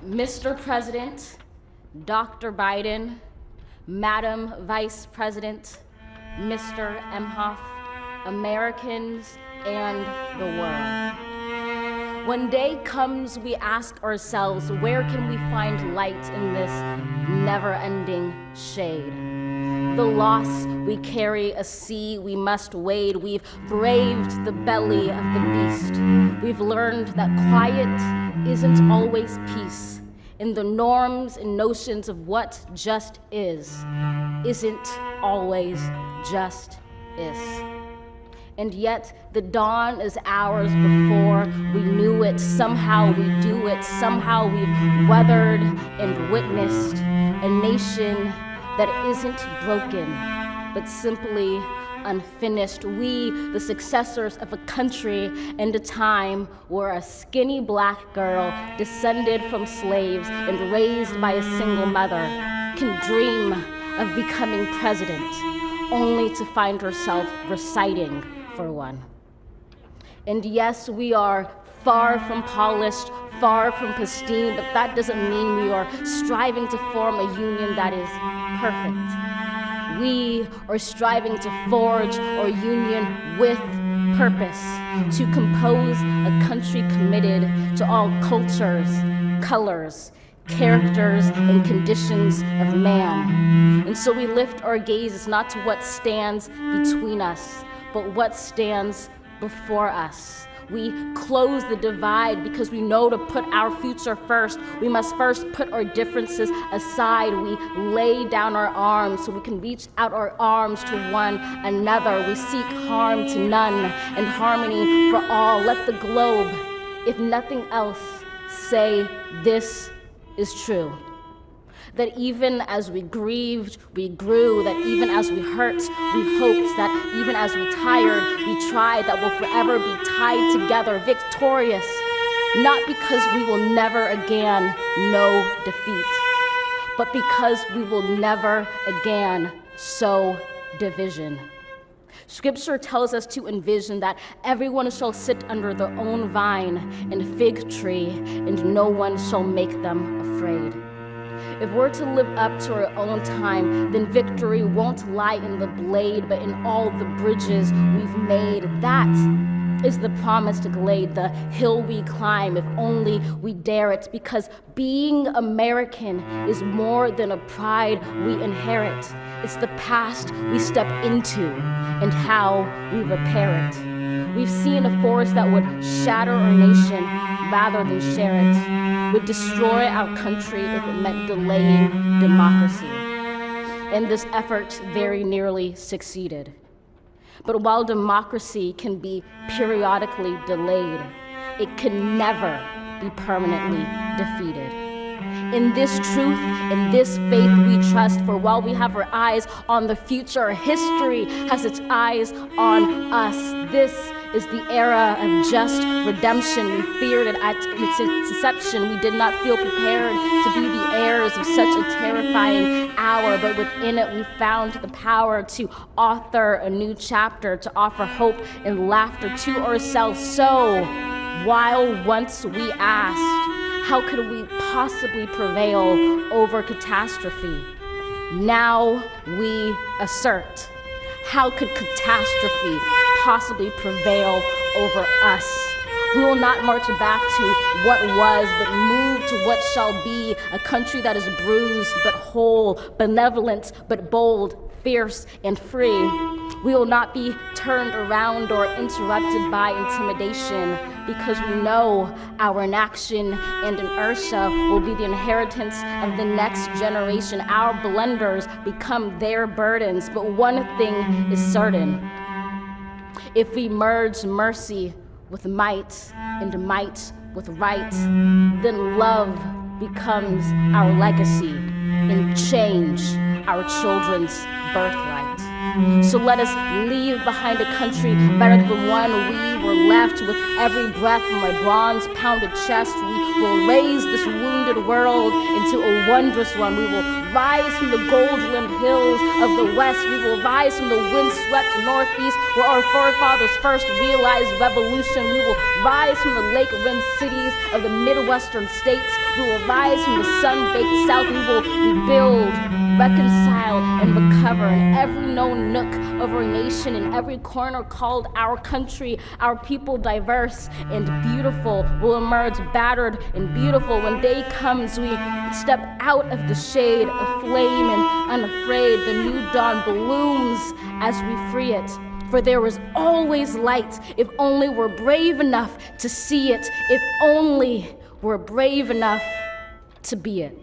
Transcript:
Mr. President, Dr. Biden, Madam Vice President, Mr. Emhoff, Americans, and the world. When day comes, we ask ourselves, where can we find light in this never-ending shade? The loss we carry, a sea we must wade. We've braved the belly of the beast. We've learned that quiet isn't always peace. In the norms and notions of what just isn't always just is. And yet the dawn is ours before we knew it. Somehow we do it. Somehow we've weathered and witnessed a nation that isn't broken, but simply unfinished. We, the successors of a country and a time where a skinny black girl descended from slaves and raised by a single mother can dream of becoming president, only to find herself reciting for one. And yes, we are far from polished, far from pristine, but that doesn't mean we are striving to form a union that is perfect. We are striving to forge our union with purpose, to compose a country committed to all cultures, colors, characters, and conditions of man. And so we lift our gazes not to what stands between us, but what stands before us. We close the divide because we know to put our future first. We must first put our differences aside. We lay down our arms so we can reach out our arms to one another. We seek harm to none and harmony for all. Let the globe, if nothing else, say this is true. That even as we grieved, we grew, that even as we hurt, we hoped, that even as we tired, we tried, that we'll forever be tied together, victorious, not because we will never again know defeat, but because we will never again sow division. Scripture tells us to envision that everyone shall sit under their own vine and fig tree, and no one shall make them afraid. If we're to live up to our own time, then victory won't lie in the blade, but in all the bridges we've made. That is the promised glade, the hill we climb, if only we dare it, because being American is more than a pride we inherit. It's the past we step into and how we repair it. We've seen a force that would shatter our nation rather than share it, would destroy our country if it meant delaying democracy. And this effort very nearly succeeded. But while democracy can be periodically delayed, it can never be permanently defeated. In this truth, in this faith we trust, for while we have our eyes on the future, history has its eyes on us. This is the era of just redemption. We feared it at its inception. We did not feel prepared to be the heirs of such a terrifying hour, but within it we found the power to author a new chapter, to offer hope and laughter to ourselves. So, while once we asked, how could we possibly prevail over catastrophe? Now we assert, how could catastrophe possibly prevail over us? We will not march back to what was, but move to what shall be, a country that is bruised but whole, benevolent but bold, fierce and free. We will not be turned around or interrupted by intimidation, because we know our inaction and inertia will be the inheritance of the next generation. Our blunders become their burdens, but one thing is certain. If we merge mercy with might and might with right, then love becomes our legacy and change our children's birthright. So let us leave behind a country better than the one we were left. With every breath from our bronze-pounded chest, we will raise this wounded world into a wondrous one. We will rise from the gold-limbed hills of the west. We will rise from the windswept northeast where our forefathers first realized revolution. We will rise from the lake-rimmed cities of the Midwestern states. We will rise from the sun-baked south. We will rebuild, reconcile, and recover in every known nook of our nation, in every corner called our country. Our people, diverse and beautiful, will emerge battered and beautiful. When day comes, we step out of the shade, aflame and unafraid. The new dawn blooms as we free it. For there is always light if only we're brave enough to see it, if only we're brave enough to be it.